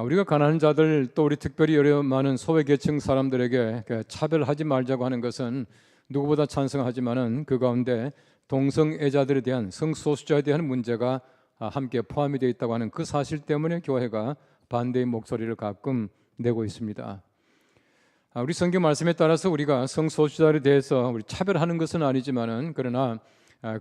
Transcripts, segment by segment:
우리가 가난한 자들 또 우리 특별히 어려움 많은 소외계층 사람들에게 차별하지 말자고 하는 것은 누구보다 찬성하지만은 그 가운데 동성애자들에 대한 성소수자에 대한 문제가 함께 포함이 되어 있다고 하는 그 사실 때문에 교회가 반대의 목소리를 가끔 내고 있습니다. 우리 성경 말씀에 따라서 우리가 성소수자에 대해서 우리 차별하는 것은 아니지만은 그러나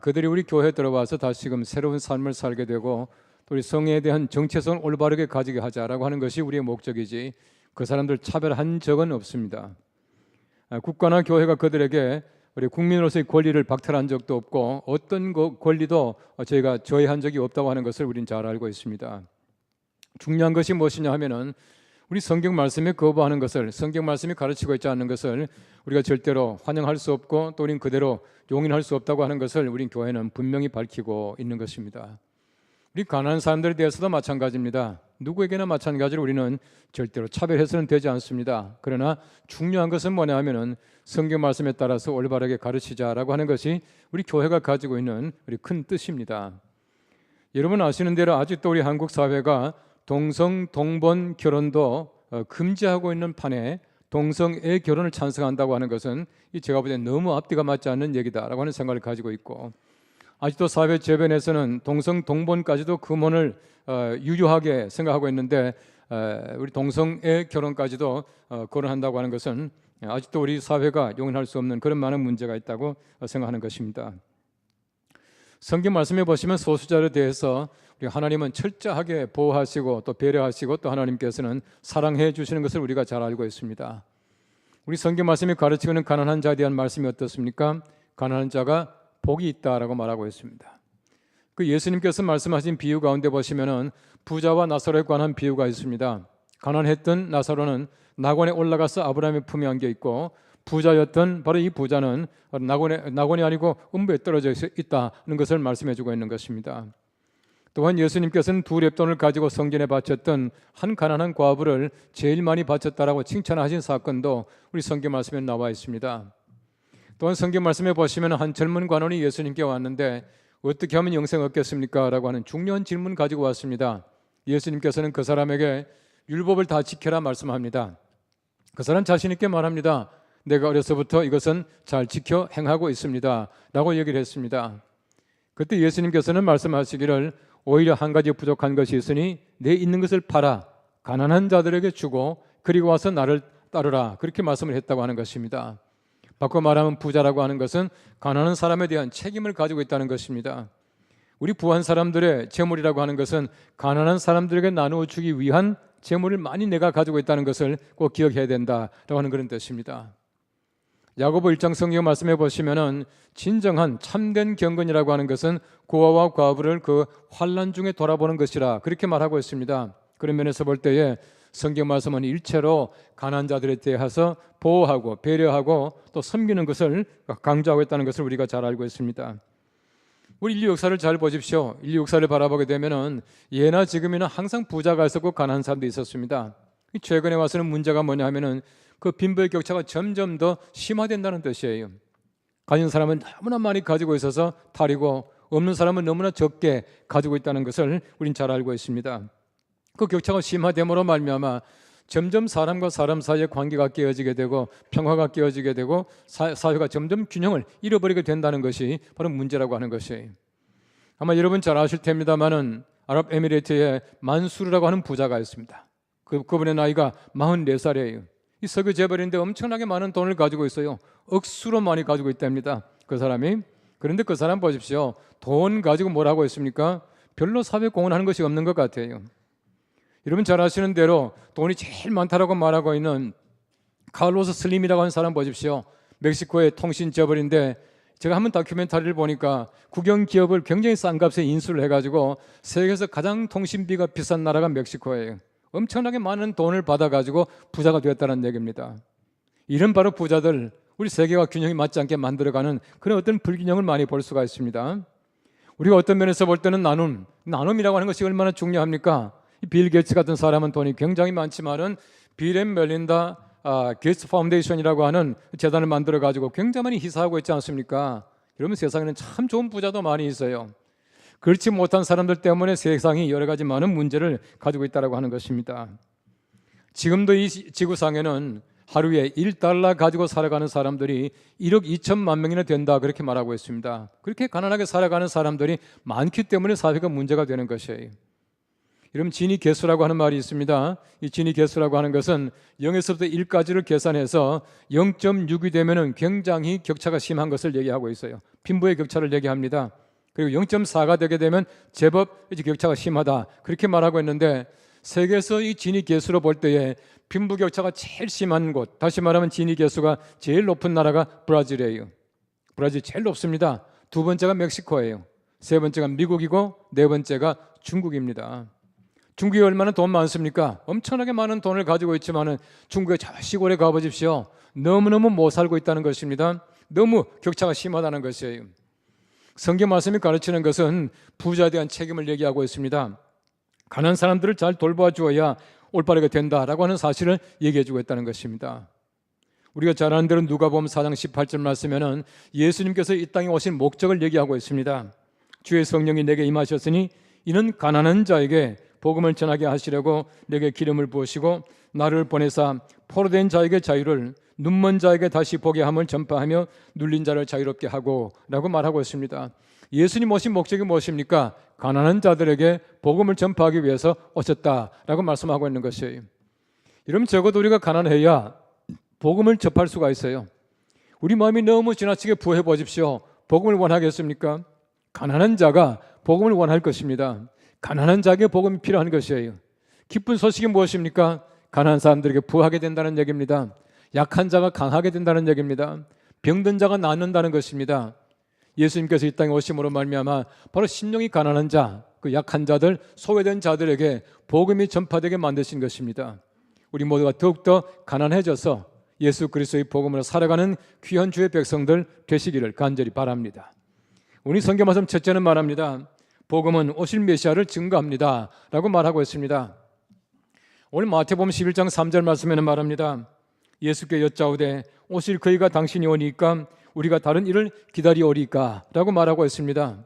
그들이 우리 교회에 들어와서 다시금 새로운 삶을 살게 되고 또 우리 성에 대한 정체성을 올바르게 가지게 하자라고 하는 것이 우리의 목적이지 그 사람들 차별한 적은 없습니다. 국가나 교회가 그들에게 우리 국민으로서의 권리를 박탈한 적도 없고 어떤 권리도 저희가 저해한 적이 없다고 하는 것을 우리는 잘 알고 있습니다. 중요한 것이 무엇이냐 하면은 우리 성경 말씀에 거부하는 것을, 성경 말씀이 가르치고 있지 않는 것을 우리가 절대로 환영할 수 없고 또 우리는 그대로 용인할 수 없다고 하는 것을 우리 교회는 분명히 밝히고 있는 것입니다. 우리 가난한 사람들에 대해서도 마찬가지입니다. 누구에게나 마찬가지로 우리는 절대로 차별해서는 되지 않습니다. 그러나 중요한 것은 뭐냐 하면은 성경 말씀에 따라서 올바르게 가르치자라고 하는 것이 우리 교회가 가지고 있는 우리 큰 뜻입니다. 여러분 아시는 대로 아직도 우리 한국 사회가 동성 동본 결혼도 금지하고 있는 판에 동성애 결혼을 찬성한다고 하는 것은 제가 볼 때 너무 앞뒤가 맞지 않는 얘기다라고 하는 생각을 가지고 있고, 아직도 사회 재변에서는 동성 동본까지도 금혼을 유효하게 생각하고 있는데 우리 동성애 결혼까지도 거론한다고 하는 것은 아직도 우리 사회가 용인할 수 없는 그런 많은 문제가 있다고 생각하는 것입니다. 성경 말씀에 보시면 소수자에 대해서 우리 하나님은 철저하게 보호하시고 또 배려하시고 또 하나님께서는 사랑해 주시는 것을 우리가 잘 알고 있습니다. 우리 성경 말씀이 가르치는 가난한 자에 대한 말씀이 어떻습니까? 가난한 자가 복이 있다라고 말하고 있습니다. 그 예수님께서 말씀하신 비유 가운데 보시면은 부자와 나사로에 관한 비유가 있습니다. 가난했던 나사로는 낙원에 올라가서 아브라함의 품에 안겨 있고, 부자였던 바로 이 부자는 낙원이 아니고 음부에 떨어져 있다는 것을 말씀해주고 있는 것입니다. 또한 예수님께서는 2렙돈을 가지고 성전에 바쳤던 한 가난한 과부를 제일 많이 바쳤다라고 칭찬하신 사건도 우리 성경 말씀에 나와 있습니다. 또한 성경 말씀에 보시면 한 젊은 관원이 예수님께 왔는데 어떻게 하면 영생 얻겠습니까? 라고 하는 중요한 질문 가지고 왔습니다. 예수님께서는 그 사람에게 율법을 다 지켜라 말씀합니다. 그 사람 자신 있게 말합니다. 내가 어려서부터 이것은 잘 지켜 행하고 있습니다 라고 얘기를 했습니다. 그때 예수님께서는 말씀하시기를 오히려 한 가지 부족한 것이 있으니 내 있는 것을 팔아 가난한 자들에게 주고 그리고 와서 나를 따르라, 그렇게 말씀을 했다고 하는 것입니다. 바꿔 말하면 부자라고 하는 것은 가난한 사람에 대한 책임을 가지고 있다는 것입니다. 우리 부한 사람들의 재물이라고 하는 것은 가난한 사람들에게 나누어 주기 위한 재물을 많이 내가 가지고 있다는 것을 꼭 기억해야 된다라고 하는 그런 뜻입니다. 야고보 1장 성경 말씀해 보시면은 진정한 참된 경건이라고 하는 것은 고아와 과부를 그 환난 중에 돌아보는 것이라, 그렇게 말하고 있습니다. 그런 면에서 볼 때에 성경 말씀은 일체로 가난한 자들에 대해서 보호하고 배려하고 또 섬기는 것을 강조하고 있다는 것을 우리가 잘 알고 있습니다. 우리 인류 역사를 잘 보십시오. 인류 역사를 바라보게 되면은 예나 지금이나 항상 부자가 있었고 가난한 사람도 있었습니다. 최근에 와서는 문제가 뭐냐 하면은 그 빈부의 격차가 점점 더 심화된다는 뜻이에요. 가진 사람은 너무나 많이 가지고 있어서 탈이고 없는 사람은 너무나 적게 가지고 있다는 것을 우린 잘 알고 있습니다. 그 격차가 심화됨으로 말미암아 점점 사람과 사람 사이의 관계가 깨어지게 되고 평화가 깨어지게 되고 사회가 점점 균형을 잃어버리게 된다는 것이 바로 문제라고 하는 것이에요. 아마 여러분 잘 아실 텐입니다만은 아랍에미레이트에 만수르라고 하는 부자가 있습니다. 그분의 나이가 44살이에요. 이 석유 재벌인데 엄청나게 많은 돈을 가지고 있어요. 억수로 많이 가지고 있답니다, 그 사람이. 그런데 그 사람 보십시오. 돈 가지고 뭘 하고 있습니까? 별로 사회 공헌하는 것이 없는 것 같아요. 여러분 잘 아시는 대로 돈이 제일 많다라고 말하고 있는 카를로스 슬림이라고 하는 사람 보십시오. 멕시코의 통신 재벌인데 제가 한번 다큐멘터리를 보니까 국영 기업을 굉장히 싼 값에 인수를 해가지고 세계에서 가장 통신비가 비싼 나라가 멕시코예요. 엄청나게 많은 돈을 받아가지고 부자가 되었다는 얘기입니다. 이런 바로 부자들, 우리 세계와 균형이 맞지 않게 만들어가는 그런 어떤 불균형을 많이 볼 수가 있습니다. 우리가 어떤 면에서 볼 때는 나눔이라고 하는 것이 얼마나 중요합니까? 빌 게이츠 같은 사람은 돈이 굉장히 많지만은 빌 앤 멜린다 게이츠 파운데이션이라고 하는 재단을 만들어가지고 굉장히 많이 희사하고 있지 않습니까? 여러분 세상에는 참 좋은 부자도 많이 있어요. 그렇지 못한 사람들 때문에 세상이 여러 가지 많은 문제를 가지고 있다고 하는 것입니다. 지금도 이 지구상에는 하루에 1달러 가지고 살아가는 사람들이 1억 2천만 명이나 된다, 그렇게 말하고 있습니다. 그렇게 가난하게 살아가는 사람들이 많기 때문에 사회가 문제가 되는 것이에요. 여러분, 지니 계수라고 하는 말이 있습니다. 이 지니 계수라고 하는 것은 0에서부터 1까지를 계산해서 0.6이 되면은 굉장히 격차가 심한 것을 얘기하고 있어요. 빈부의 격차를 얘기합니다. 그리고 0.4가 되게 되면 제법 이제 격차가 심하다, 그렇게 말하고 있는데, 세계에서 이 지니 계수로 볼 때에 빈부 격차가 제일 심한 곳, 다시 말하면 지니 계수가 제일 높은 나라가 브라질이에요. 브라질이 제일 높습니다. 두 번째가 멕시코예요. 세 번째가 미국이고 네 번째가 중국입니다. 중국이 얼마나 돈 많습니까? 엄청나게 많은 돈을 가지고 있지만은 중국의 저 시골에 가보십시오. 너무너무 못 살고 있다는 것입니다. 너무 격차가 심하다는 것이에요. 성경 말씀이 가르치는 것은 부자에 대한 책임을 얘기하고 있습니다. 가난한 사람들을 잘 돌봐 주어야 올바르게 된다라고 하는 사실을 얘기해 주고 있다는 것입니다. 우리가 잘 아는 대로 누가복음 4장 18절 말씀에는 예수님께서 이 땅에 오신 목적을 얘기하고 있습니다. 주의 성령이 내게 임하셨으니 이는 가난한 자에게 복음을 전하게 하시려고 내게 기름을 부으시고 나를 보내사 포로된 자에게 자유를, 눈먼 자에게 다시 보게 함을 전파하며 눌린 자를 자유롭게 하고 라고 말하고 있습니다. 예수님 오신 목적이 무엇입니까? 가난한 자들에게 복음을 전파하기 위해서 오셨다라고 말씀하고 있는 것이에요. 여러분, 적어도 우리가 가난해야 복음을 접할 수가 있어요. 우리 마음이 너무 지나치게 부해 보십시오. 복음을 원하겠습니까? 가난한 자가 복음을 원할 것입니다. 가난한 자에게 복음이 필요한 것이에요. 기쁜 소식이 무엇입니까? 가난한 사람들에게 부하게 된다는 얘기입니다. 약한 자가 강하게 된다는 얘기입니다. 병든 자가 낫는다는 것입니다. 예수님께서 이 땅에 오심으로 말미암아 바로 심령이 가난한 자, 그 약한 자들, 소외된 자들에게 복음이 전파되게 만드신 것입니다. 우리 모두가 더욱더 가난해져서 예수 그리스도의 복음으로 살아가는 귀한 주의 백성들 되시기를 간절히 바랍니다. 우리 성경 말씀 첫째는 말합니다. 복음은 오실 메시아를 증거합니다 라고 말하고 있습니다. 오늘 마태복음 11장 3절 말씀에는 말합니다. 예수께 여짜오되 오실 그이가 당신이 오니까 우리가 다른 일을 기다리오리까 라고 말하고 있습니다.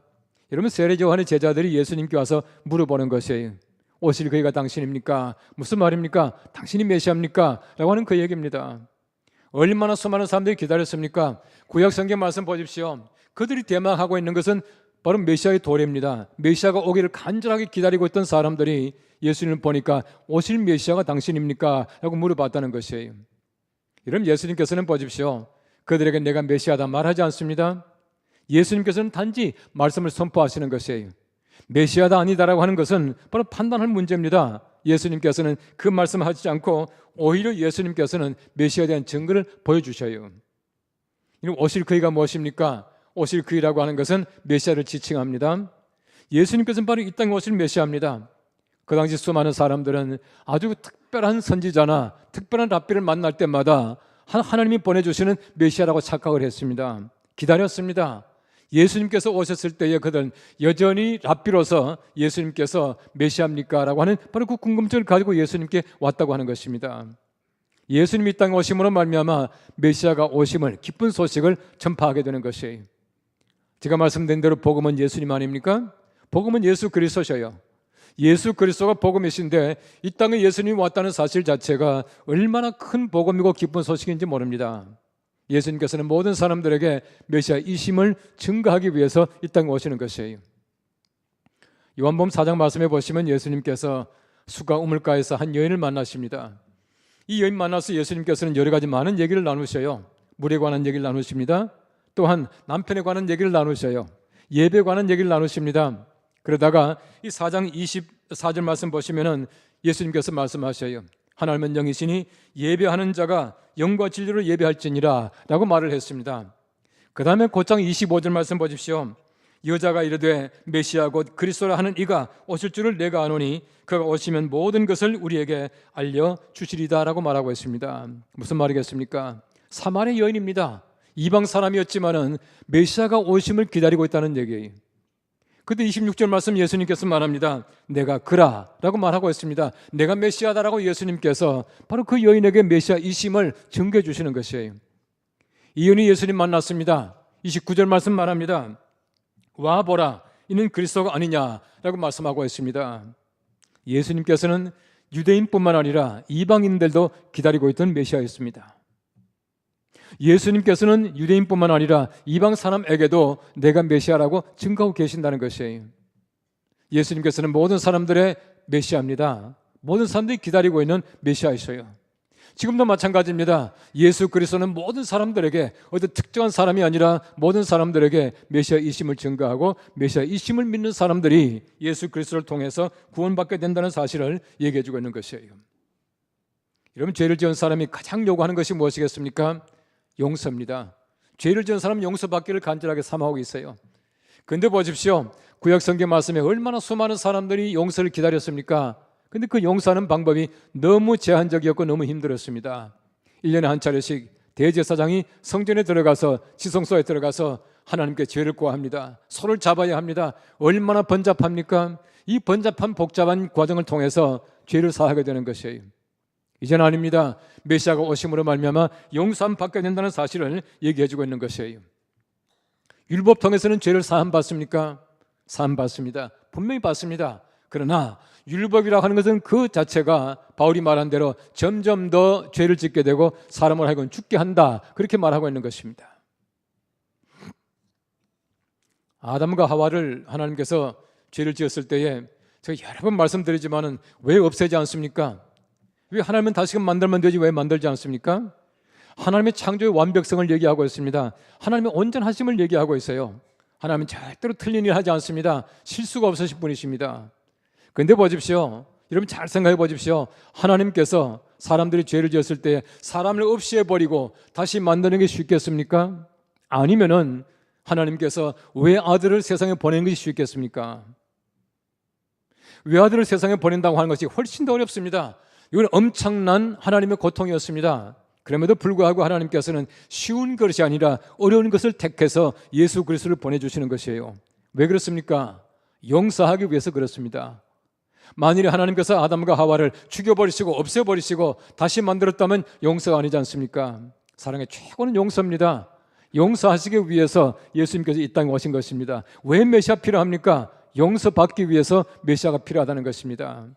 여러분, 세례 요한의 제자들이 예수님께 와서 물어보는 것이에요. 오실 그이가 당신입니까? 무슨 말입니까? 당신이 메시아입니까? 라고 하는 그 얘기입니다. 얼마나 수많은 사람들이 기다렸습니까? 구약 성경 말씀 보십시오. 그들이 대망하고 있는 것은 바로 메시아의 도래입니다. 메시아가 오기를 간절하게 기다리고 있던 사람들이 예수님을 보니까 오실 메시아가 당신입니까? 라고 물어봤다는 것이에요. 여러분, 예수님께서는 보십시오. 그들에게 내가 메시아다 말하지 않습니다. 예수님께서는 단지 말씀을 선포하시는 것이에요. 메시아다 아니다라고 하는 것은 바로 판단할 문제입니다. 예수님께서는 그 말씀하지 않고 오히려 예수님께서는 메시아에 대한 증거를 보여주셔요. 오실 그이가 무엇입니까? 오실 그이라고 하는 것은 메시아를 지칭합니다. 예수님께서는 바로 이 땅에 오실 메시아입니다. 그 당시 수많은 사람들은 아주 특별한 선지자나 특별한 랍비를 만날 때마다 하나님이 보내주시는 메시아라고 착각을 했습니다. 기다렸습니다. 예수님께서 오셨을 때에 그들은 여전히 랍비로서 예수님께서 메시아입니까? 라고 하는 바로 그 궁금증을 가지고 예수님께 왔다고 하는 것입니다. 예수님이 이 땅에 오심으로 말미암아 메시아가 오심을, 기쁜 소식을 전파하게 되는 것이에요. 제가 말씀드린 대로 복음은 예수님 아닙니까? 복음은 예수 그리스도셔요. 예수 그리스도가 복음이신데 이 땅에 예수님이 왔다는 사실 자체가 얼마나 큰 복음이고 기쁜 소식인지 모릅니다. 예수님께서는 모든 사람들에게 메시아이심을 증거하기 위해서 이 땅에 오시는 것이에요. 요한복음 4장 말씀해 보시면 예수님께서 수가 우물가에서 한 여인을 만나십니다. 이 여인 만나서 예수님께서는 여러 가지 많은 얘기를 나누셔요. 물에 관한 얘기를 나누십니다. 또한 남편에 관한 얘기를 나누셔요. 예배에 관한 얘기를 나누십니다. 그러다가 이 4장 24절 말씀 보시면은 예수님께서 말씀하셔요. 하나님은 영이시니 예배하는 자가 영과 진리로 예배할지니라 라고 말을 했습니다. 그 다음에 곧장 25절 말씀 보십시오. 여자가 이르되 메시아 곧 그리스도라 하는 이가 오실 줄을 내가 아노니 그가 오시면 모든 것을 우리에게 알려주시리다 라고 말하고 있습니다. 무슨 말이겠습니까? 사마리아 여인입니다. 이방 사람이었지만은 메시아가 오심을 기다리고 있다는 얘기예요. 그때 26절 말씀 예수님께서 말합니다. 내가 그라 라고 말하고 있습니다. 내가 메시아다라고 예수님께서 바로 그 여인에게 메시아이심을 증거해 주시는 것이에요. 이 여인이 예수님 만났습니다. 29절 말씀 말합니다. 와 보라 이는 그리스도가 아니냐라고 말씀하고 있습니다. 예수님께서는 유대인뿐만 아니라 이방인들도 기다리고 있던 메시아였습니다. 예수님께서는 유대인뿐만 아니라 이방 사람에게도 내가 메시아라고 증거하고 계신다는 것이에요. 예수님께서는 모든 사람들의 메시아입니다. 모든 사람들이 기다리고 있는 메시아이셔요. 지금도 마찬가지입니다. 예수 그리스도는 모든 사람들에게 어떤 특정한 사람이 아니라 모든 사람들에게 메시아이심을 증거하고 메시아이심을 믿는 사람들이 예수 그리스도를 통해서 구원받게 된다는 사실을 얘기해 주고 있는 것이에요. 여러분, 죄를 지은 사람이 가장 요구하는 것이 무엇이겠습니까? 용서입니다. 죄를 지은 사람은 용서받기를 간절하게 사모하고 있어요. 그런데 보십시오. 구약 성경 말씀에 얼마나 수많은 사람들이 용서를 기다렸습니까? 근데 그 용서하는 방법이 너무 제한적이었고 너무 힘들었습니다. 1년에 한 차례씩 대제사장이 성전에 들어가서 지성소에 들어가서 하나님께 죄를 구합니다. 손을 잡아야 합니다. 얼마나 번잡합니까? 이 번잡한 복잡한 과정을 통해서 죄를 사하게 되는 것이에요. 이제는 아닙니다. 메시아가 오심으로 말미암아 용서함 받게 된다는 사실을 얘기해 주고 있는 것이에요. 율법 통해서는 죄를 사함 받습니까? 사함 받습니다. 분명히 받습니다. 그러나 율법이라고 하는 것은 그 자체가 바울이 말한 대로 점점 더 죄를 짓게 되고 사람을 하여금 죽게 한다, 그렇게 말하고 있는 것입니다. 아담과 하와를 하나님께서 죄를 지었을 때에 제가 여러 번 말씀드리지만은 왜 없애지 않습니까? 왜 하나님은 다시금 만들면 되지 왜 만들지 않습니까? 하나님의 창조의 완벽성을 얘기하고 있습니다. 하나님의 온전하심을 얘기하고 있어요. 하나님은 절대로 틀린 일 하지 않습니다. 실수가 없으신 분이십니다. 그런데 보십시오. 여러분 잘 생각해 보십시오. 하나님께서 사람들이 죄를 지었을 때 사람을 없이 해버리고 다시 만드는 게 쉽겠습니까? 아니면은 하나님께서 왜 아들을 세상에 보내는 것이 쉽겠습니까? 외아들을 세상에 보낸다고 하는 것이 훨씬 더 어렵습니다. 이건 엄청난 하나님의 고통이었습니다. 그럼에도 불구하고 하나님께서는 쉬운 것이 아니라 어려운 것을 택해서 예수 그리스도를 보내주시는 것이에요. 왜 그렇습니까? 용서하기 위해서 그렇습니다. 만일에 하나님께서 아담과 하와를 죽여버리시고 없애버리시고 다시 만들었다면 용서가 아니지 않습니까? 사랑의 최고는 용서입니다. 용서하시기 위해서 예수님께서 이 땅에 오신 것입니다. 왜 메시아 필요합니까? 용서받기 위해서 메시아가 필요하다는 것입니다.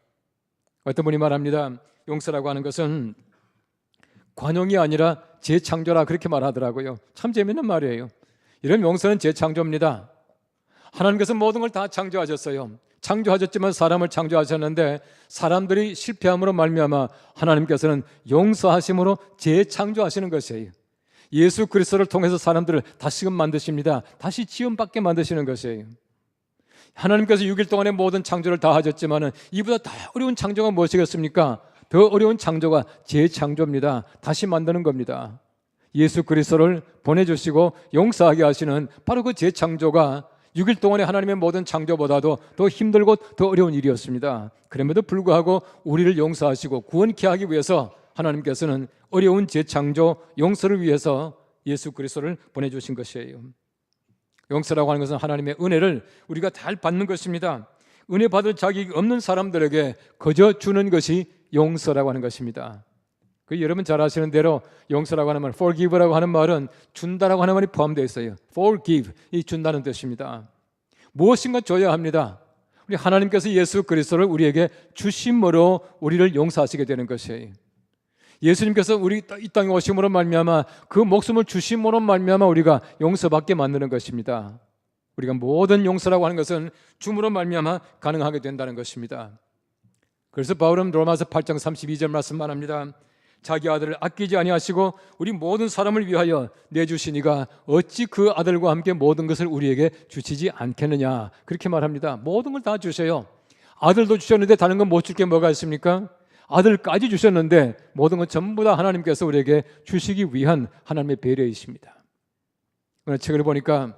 어떤 분이 말합니다. 용서라고 하는 것은 관용이 아니라 재창조라 그렇게 말하더라고요. 참 재밌는 말이에요. 이런 용서는 재창조입니다. 하나님께서 모든 걸 다 창조하셨어요. 창조하셨지만 사람을 창조하셨는데 사람들이 실패함으로 말미암아 하나님께서는 용서하심으로 재창조하시는 것이에요. 예수 그리스도를 통해서 사람들을 다시금 만드십니다. 다시 지음받게 만드시는 것이에요. 하나님께서 6일 동안에 모든 창조를 다 하셨지만은 이보다 더 어려운 창조가 무엇이겠습니까? 더 어려운 창조가 재창조입니다. 다시 만드는 겁니다. 예수 그리스도를 보내주시고 용서하게 하시는 바로 그 재창조가 6일 동안에 하나님의 모든 창조보다도 더 힘들고 더 어려운 일이었습니다. 그럼에도 불구하고 우리를 용서하시고 구원케 하기 위해서 하나님께서는 어려운 재창조 용서를 위해서 예수 그리스도를 보내주신 것이에요. 용서라고 하는 것은 하나님의 은혜를 우리가 잘 받는 것입니다. 은혜 받을 자격이 없는 사람들에게 거저 주는 것이 용서라고 하는 것입니다. 여러분 잘 아시는 대로 용서라고 하는 말, forgive라고 하는 말은 준다라고 하는 말이 포함되어 있어요. forgive, 이 준다는 뜻입니다. 무엇인가 줘야 합니다. 우리 하나님께서 예수 그리스도를 우리에게 주심으로 우리를 용서하시게 되는 것이에요. 예수님께서 우리 이 땅에 오심으로 말미암아 그 목숨을 주심으로 말미암아 우리가 용서받게 만드는 것입니다. 우리가 모든 용서라고 하는 것은 줌으로 말미암아 가능하게 된다는 것입니다. 그래서 바울은 로마서 8장 32절 말씀만 합니다. 자기 아들을 아끼지 아니하시고 우리 모든 사람을 위하여 내주시니가 어찌 그 아들과 함께 모든 것을 우리에게 주시지 않겠느냐, 그렇게 말합니다. 모든 걸 다 주셔요. 아들도 주셨는데 다른 건 못 줄 게 뭐가 있습니까? 아들까지 주셨는데 모든 건 전부 다 하나님께서 우리에게 주시기 위한 하나님의 배려이십니다. 오늘 책을 보니까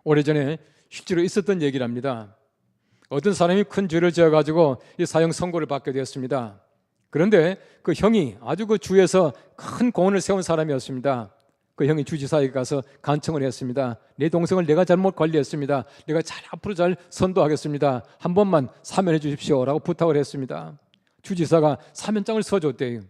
오래전에 실제로 있었던 얘기를 합니다. 어떤 사람이 큰 죄를 지어가지고 이 사형 선고를 받게 되었습니다. 그런데 그 형이 아주 그 주에서 큰 공헌을 세운 사람이었습니다. 그 형이 주지사에게 가서 간청을 했습니다. 내 동생을 내가 잘못 관리했습니다. 내가 앞으로 잘 선도하겠습니다. 한 번만 사면해 주십시오 라고 부탁을 했습니다. 주지사가 사면장을 써줬대요.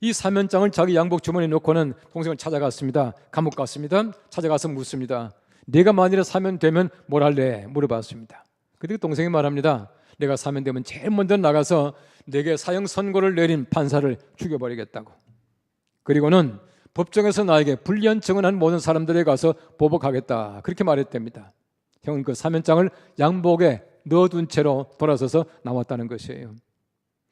이 사면장을 자기 양복 주머니에 넣고는 동생을 찾아갔습니다. 감옥 갔습니다. 찾아가서 묻습니다. 네가 만일에 사면되면 뭘 할래? 물어봤습니다. 그때 동생이 말합니다. 내가 사면되면 제일 먼저 나가서 내게 사형 선고를 내린 판사를 죽여버리겠다고. 그리고는 법정에서 나에게 불리한 증언한 모든 사람들에 가서 보복하겠다. 그렇게 말했답니다. 형은 그 사면장을 양복에 넣어둔 채로 돌아서서 나왔다는 것이에요.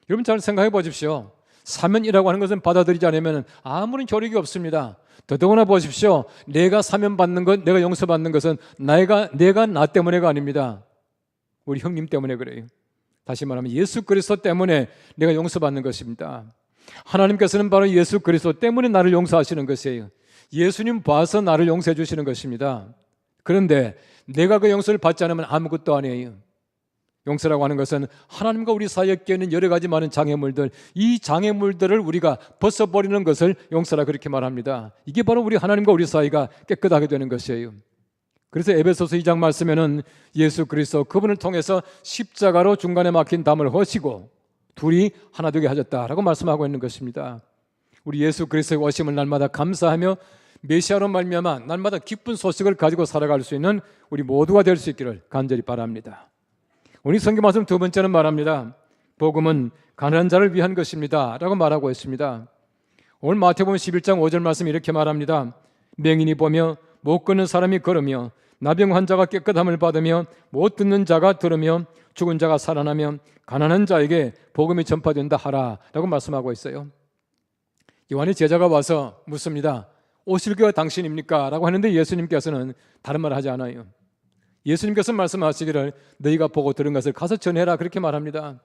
여러분 잘 생각해 보십시오. 사면이라고 하는 것은 받아들이지 않으면 아무런 효력이 없습니다. 더더구나 보십시오. 내가 사면받는 것, 내가 용서받는 것은 내가 나 때문에가 아닙니다. 우리 형님 때문에 그래요. 다시 말하면 예수 그리스도 때문에 내가 용서받는 것입니다. 하나님께서는 바로 예수 그리스도 때문에 나를 용서하시는 것이에요. 예수님 봐서 나를 용서해 주시는 것입니다. 그런데 내가 그 용서를 받지 않으면 아무것도 아니에요. 용서라고 하는 것은 하나님과 우리 사이에 끼어있는 여러 가지 많은 장애물들, 이 장애물들을 우리가 벗어버리는 것을 용서라 그렇게 말합니다. 이게 바로 우리 하나님과 우리 사이가 깨끗하게 되는 것이에요. 그래서 에베소서 2장 말씀에는 예수 그리스도 그분을 통해서 십자가로 중간에 막힌 담을 허시고 둘이 하나 되게 하셨다라고 말씀하고 있는 것입니다. 우리 예수 그리스도의 오심을 날마다 감사하며 메시아로 말미암아 날마다 기쁜 소식을 가지고 살아갈 수 있는 우리 모두가 될 수 있기를 간절히 바랍니다. 오늘 성경 말씀 두 번째는 말합니다. 복음은 가난한 자를 위한 것입니다 라고 말하고 있습니다. 오늘 마태복음 11장 5절 말씀 이렇게 말합니다. 맹인이 보며 못 걷는 사람이 걸으며 나병 환자가 깨끗함을 받으며 못 듣는 자가 들으며 죽은 자가 살아나며 가난한 자에게 복음이 전파된다 하라 라고 말씀하고 있어요. 요한의 제자가 와서 묻습니다. 오실 그가 당신입니까? 라고 하는데 예수님께서는 다른 말 하지 않아요. 예수님께서 말씀하시기를 너희가 보고 들은 것을 가서 전해라 그렇게 말합니다.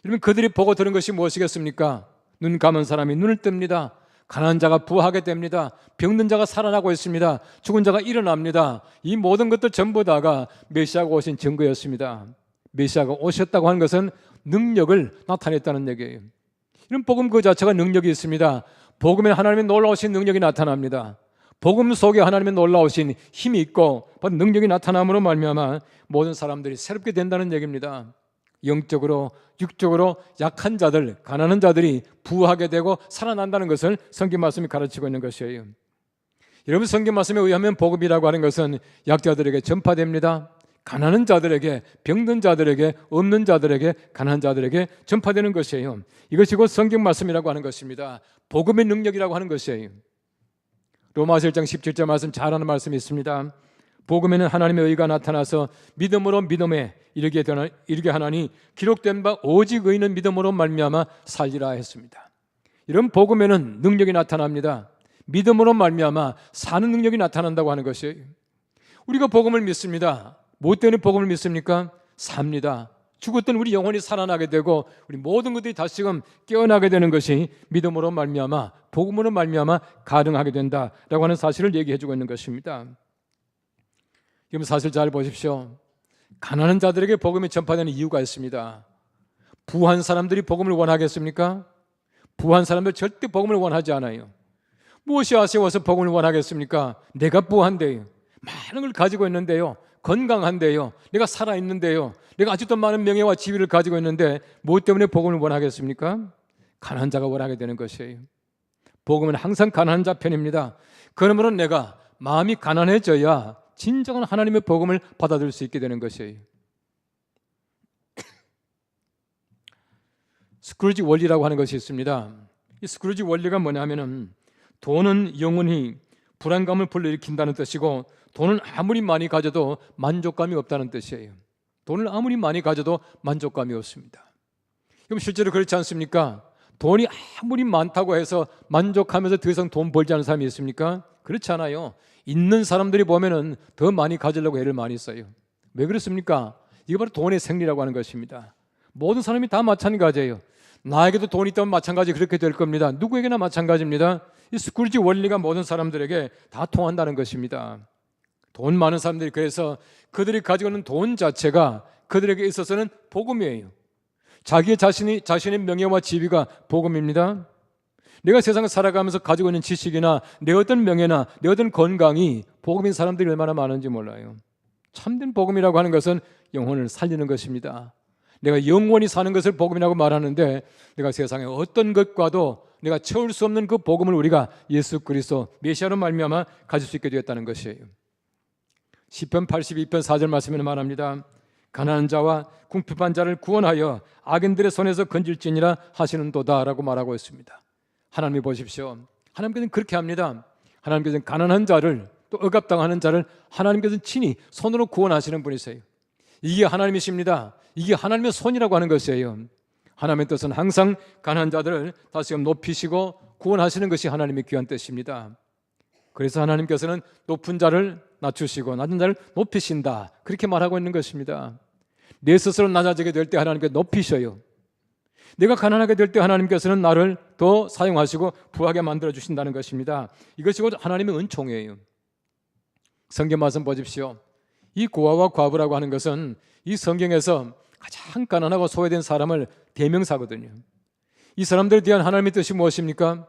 여러분 그들이 보고 들은 것이 무엇이겠습니까? 눈 감은 사람이 눈을 뜹니다. 가난한 자가 부하게 됩니다. 병든 자가 살아나고 있습니다. 죽은 자가 일어납니다. 이 모든 것들 전부 다가 메시아가 오신 증거였습니다. 메시아가 오셨다고 하는 것은 능력을 나타냈다는 얘기예요. 이런 복음 그 자체가 능력이 있습니다. 복음에 하나님의 놀라우신 능력이 나타납니다. 복음 속에 하나님의 놀라우신 힘이 있고 능력이 나타남으로 말미암아 모든 사람들이 새롭게 된다는 얘기입니다. 영적으로 육적으로 약한 자들, 가난한 자들이 부하게 되고 살아난다는 것을 성경 말씀이 가르치고 있는 것이에요. 여러분 성경 말씀에 의하면 복음이라고 하는 것은 약자들에게 전파됩니다. 가난한 자들에게, 병든 자들에게, 없는 자들에게, 가난한 자들에게 전파되는 것이에요. 이것이 곧 성경 말씀이라고 하는 것입니다. 복음의 능력이라고 하는 것이에요. 로마서 1장 17절 말씀 잘 아는 말씀이 있습니다. 복음에는 하나님의 의가 나타나서 믿음으로 믿음에 이르게 하나니 기록된 바 오직 의인은 믿음으로 말미암아 살리라 했습니다. 이런 복음에는 능력이 나타납니다. 믿음으로 말미암아 사는 능력이 나타난다고 하는 것이에요. 우리가 복음을 믿습니다. 뭐 때문에 복음을 믿습니까? 삽니다. 죽었던 우리 영혼이 살아나게 되고 우리 모든 것들이 다시금 깨어나게 되는 것이 믿음으로 말미암아 복음으로 말미암아 가능하게 된다라고 하는 사실을 얘기해 주고 있는 것입니다. 여러분 사실 잘 보십시오. 가난한 자들에게 복음이 전파되는 이유가 있습니다. 부한 사람들이 복음을 원하겠습니까? 부한 사람들 절대 복음을 원하지 않아요. 무엇이 아쉬워서 복음을 원하겠습니까? 내가 부한데요. 많은 걸 가지고 있는데요. 건강한데요. 내가 살아있는데요. 내가 아직도 많은 명예와 지위를 가지고 있는데 무엇 때문에 복음을 원하겠습니까? 가난한 자가 원하게 되는 것이에요. 복음은 항상 가난한 자 편입니다. 그러므로 내가 마음이 가난해져야 진정한 하나님의 복음을 받아들일 수 있게 되는 것이에요. 스크루지 원리라고 하는 것이 있습니다. 이 스크루지 원리가 뭐냐면은 돈은 영원히 불안감을 불러일으킨다는 뜻이고 돈은 아무리 많이 가져도 만족감이 없다는 뜻이에요. 돈을 아무리 많이 가져도 만족감이 없습니다. 그럼 실제로 그렇지 않습니까? 돈이 아무리 많다고 해서 만족하면서 더 이상 돈 벌지 않는 사람이 있습니까? 그렇지 않아요. 있는 사람들이 보면은 더 많이 가지려고 애를 많이 써요. 왜 그렇습니까? 이게 바로 돈의 생리라고 하는 것입니다. 모든 사람이 다 마찬가지예요. 나에게도 돈이 있다면 마찬가지 그렇게 될 겁니다. 누구에게나 마찬가지입니다. 이 스크루지 원리가 모든 사람들에게 다 통한다는 것입니다. 돈 많은 사람들이 그래서 그들이 가지고 있는 돈 자체가 그들에게 있어서는 복음이에요. 자신의 명예와 지위가 복음입니다. 내가 세상을 살아가면서 가지고 있는 지식이나 내 어떤 명예나 내 어떤 건강이 복음인 사람들이 얼마나 많은지 몰라요. 참된 복음이라고 하는 것은 영혼을 살리는 것입니다. 내가 영원히 사는 것을 복음이라고 말하는데 내가 세상의 어떤 것과도 내가 채울 수 없는 그 복음을 우리가 예수 그리스도 메시아로 말미암아 가질 수 있게 되었다는 것이에요. 시편 82편 4절 말씀에는 말합니다. 가난한 자와 궁핍한 자를 구원하여 악인들의 손에서 건질지니라 하시는도다라고 말하고 있습니다. 하나님이 보십시오. 하나님께서는 그렇게 합니다. 하나님께서는 가난한 자를, 또 억압당하는 자를 하나님께서는 친히 손으로 구원하시는 분이세요. 이게 하나님이십니다. 이게 하나님의 손이라고 하는 것이에요. 하나님의 뜻은 항상 가난한 자들을 다시금 높이시고 구원하시는 것이 하나님의 귀한 뜻입니다. 그래서 하나님께서는 높은 자를 낮추시고 낮은 자를 높이신다, 그렇게 말하고 있는 것입니다. 내 스스로 낮아지게 될 때 하나님께서 높이셔요. 내가 가난하게 될 때 하나님께서는 나를 더 사용하시고 부하게 만들어 주신다는 것입니다. 이것이 곧 하나님의 은총이에요. 성경 말씀 보십시오. 이 고아와 과부라고 하는 것은 이 성경에서 가장 가난하고 소외된 사람을 대명사거든요. 이 사람들에 대한 하나님의 뜻이 무엇입니까?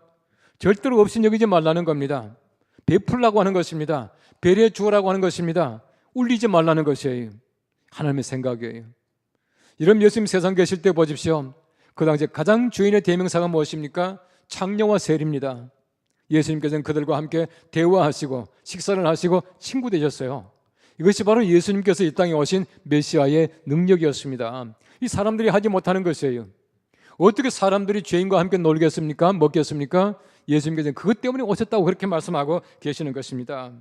절대로 없인 여기지 말라는 겁니다. 베풀라고 하는 것입니다. 배려해 주라고 하는 것입니다. 울리지 말라는 것이에요. 하나님의 생각이에요. 이런 예수님 세상 계실 때 보십시오. 그 당시에 가장 주인의 대명사가 무엇입니까? 창녀와 세리입니다. 예수님께서는 그들과 함께 대화하시고 식사를 하시고 친구 되셨어요. 이것이 바로 예수님께서 이 땅에 오신 메시아의 능력이었습니다. 이 사람들이 하지 못하는 것이에요. 어떻게 사람들이 죄인과 함께 놀겠습니까? 먹겠습니까? 예수님께서는 그것 때문에 오셨다고 그렇게 말씀하고 계시는 것입니다.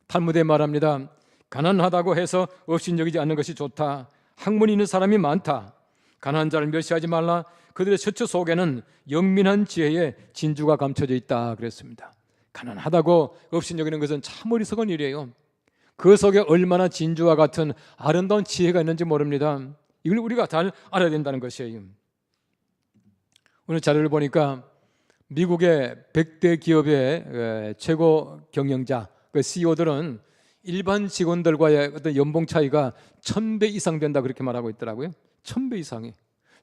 탈무드에 말합니다. 가난하다고 해서 없인 여기지 않는 것이 좋다. 학문이 있는 사람이 많다. 가난한 자를 멸시하지 말라. 그들의 셔츠 속에는 영민한 지혜의 진주가 감춰져 있다 그랬습니다. 가난하다고 없인 여기는 것은 참 어리석은 일이에요. 그 속에 얼마나 진주와 같은 아름다운 지혜가 있는지 모릅니다. 이걸 우리가 잘 알아야 된다는 것이에요. 오늘 자료를 보니까 미국의 100대 기업의 최고 경영자, 그 CEO들은 일반 직원들과의 어떤 연봉 차이가 1000배 이상 된다 그렇게 말하고 있더라고요. 1000배 이상이.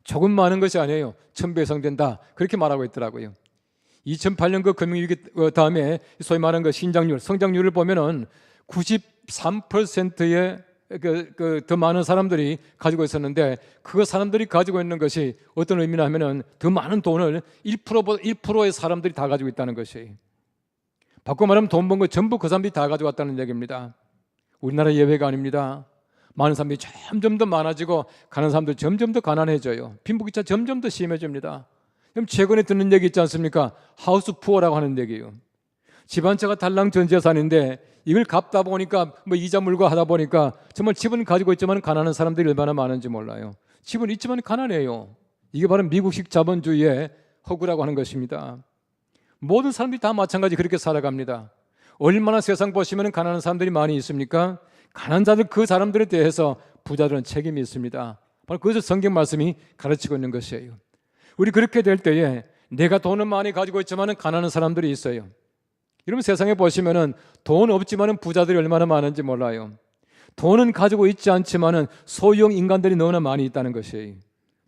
조금 많은 것이 아니에요. 1000배 이상 된다 그렇게 말하고 있더라고요. 2008년 그 금융위기 다음에 소위 말하는 그 신장률, 성장률을 보면은 93%의 더 많은 사람들이 가지고 있었는데, 그 사람들이 가지고 있는 것이 어떤 의미냐 하면은 더 많은 돈을 1%의 사람들이 다 가지고 있다는 것이에요. 바꿔 말하면 돈 번 거 전부 그 사람들이 다 가져왔다는 얘기입니다. 우리나라 예외가 아닙니다. 많은 사람들이 점점 더 많아지고 가난한 사람들 점점 더 가난해져요. 빈부격차 점점 더 심해집니다. 그럼 최근에 듣는 얘기 있지 않습니까? 하우스 푸어라고 하는 얘기예요. 집 한 채가 달랑 전 재산인데 이걸 갚다 보니까 이자 물고 하다 보니까 정말 집은 가지고 있지만 가난한 사람들이 얼마나 많은지 몰라요. 집은 있지만 가난해요. 이게 바로 미국식 자본주의의 허구라고 하는 것입니다. 모든 사람들이 다 마찬가지 그렇게 살아갑니다. 얼마나 세상 보시면 가난한 사람들이 많이 있습니까? 가난한 자들, 그 사람들에 대해서 부자들은 책임이 있습니다. 바로 그것을 성경 말씀이 가르치고 있는 것이에요. 우리 그렇게 될 때에 내가 돈은 많이 가지고 있지만 가난한 사람들이 있어요. 여러분 세상에 보시면은 돈 없지만은 부자들이 얼마나 많은지 몰라요. 돈은 가지고 있지 않지만은 소유형 인간들이 너무나 많이 있다는 것이에요.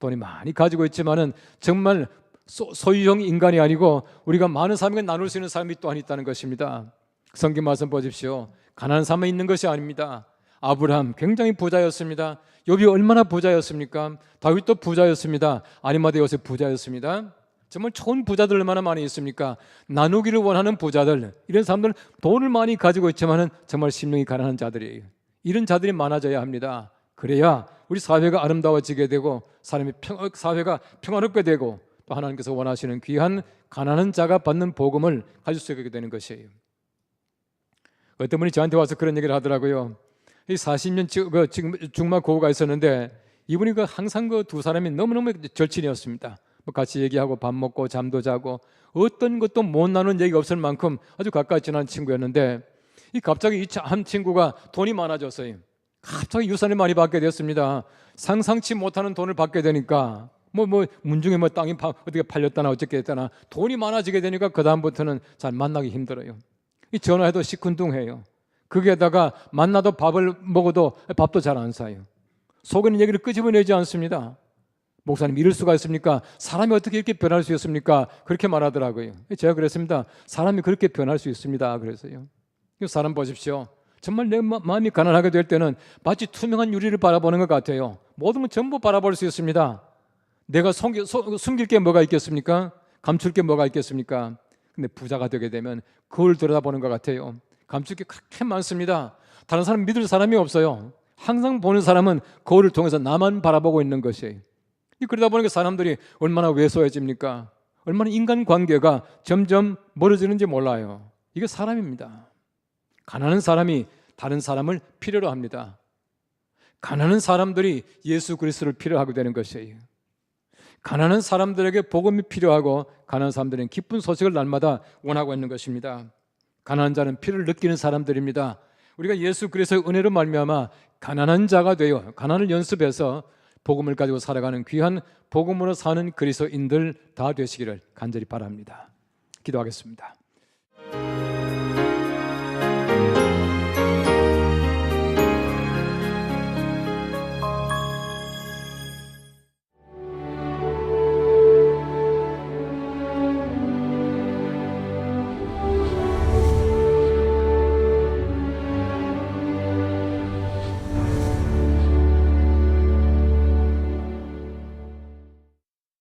돈이 많이 가지고 있지만은 정말 소유형 인간이 아니고 우리가 많은 사람에게 나눌 수 있는 사람이 또한 있다는 것입니다. 성경 말씀 보십시오. 가난한 사람만 있는 것이 아닙니다. 아브라함 굉장히 부자였습니다. 욥이 얼마나 부자였습니까? 다윗도 부자였습니다. 아니마대 요셉 부자였습니다. 정말 좋은 부자들 얼마나 많이 있습니까? 나누기를 원하는 부자들, 이런 사람들은 돈을 많이 가지고 있지만 정말 심령이 가난한 자들이에요. 이런 자들이 많아져야 합니다. 그래야 우리 사회가 아름다워지게 되고 사회가 평화롭게 되고 또 하나님께서 원하시는 귀한 가난한 자가 받는 복음을 가질 수 있게 되는 것이에요. 어떤 분이 저한테 와서 그런 얘기를 하더라고요. 이 40년 지금 중마 고우가 있었는데 이분이 항상 그 두 사람이 너무너무 절친이었습니다. 같이 얘기하고 밥 먹고 잠도 자고 어떤 것도 못 나누는 얘기가 없을 만큼 아주 가까이 지난 친구였는데, 이 갑자기 이 한 친구가 돈이 많아졌어요. 갑자기 유산을 많이 받게 됐습니다. 상상치 못하는 돈을 받게 되니까 문중에 땅이 어떻게 팔렸다나 어떻게 했다나 돈이 많아지게 되니까 그 다음부터는 잘 만나기 힘들어요. 이 전화해도 시큰둥해요. 거기에다가 만나도 밥을 먹어도 밥도 잘 안 사요. 속에는 얘기를 끄집어내지 않습니다. 목사님, 이럴 수가 있습니까? 사람이 어떻게 이렇게 변할 수 있습니까? 그렇게 말하더라고요. 제가 그랬습니다. 사람이 그렇게 변할 수 있습니다. 그래서요. 사람 보십시오. 정말 내 마음이 가난하게 될 때는 마치 투명한 유리를 바라보는 것 같아요. 모든 건 전부 바라볼 수 있습니다. 내가 숨길 게 뭐가 있겠습니까? 감출 게 뭐가 있겠습니까? 근데 부자가 되게 되면 그걸 들여다보는 것 같아요. 감출 게 그렇게 많습니다. 다른 사람 믿을 사람이 없어요. 항상 보는 사람은 거울을 통해서 나만 바라보고 있는 것이에요. 그러다 보니까 사람들이 얼마나 왜소해집니까? 얼마나 인간관계가 점점 멀어지는지 몰라요. 이게 사람입니다. 가난한 사람이 다른 사람을 필요로 합니다. 가난한 사람들이 예수 그리스도를 필요로 하게 되는 것이에요. 가난한 사람들에게 복음이 필요하고 가난한 사람들은 기쁜 소식을 날마다 원하고 있는 것입니다. 가난한 자는 피를 느끼는 사람들입니다. 우리가 예수 그리스도의 은혜로 말미암아 가난한 자가 되어 가난을 연습해서 복음을 가지고 살아가는 귀한 복음으로 사는 그리스도인들 다 되시기를 간절히 바랍니다. 기도하겠습니다.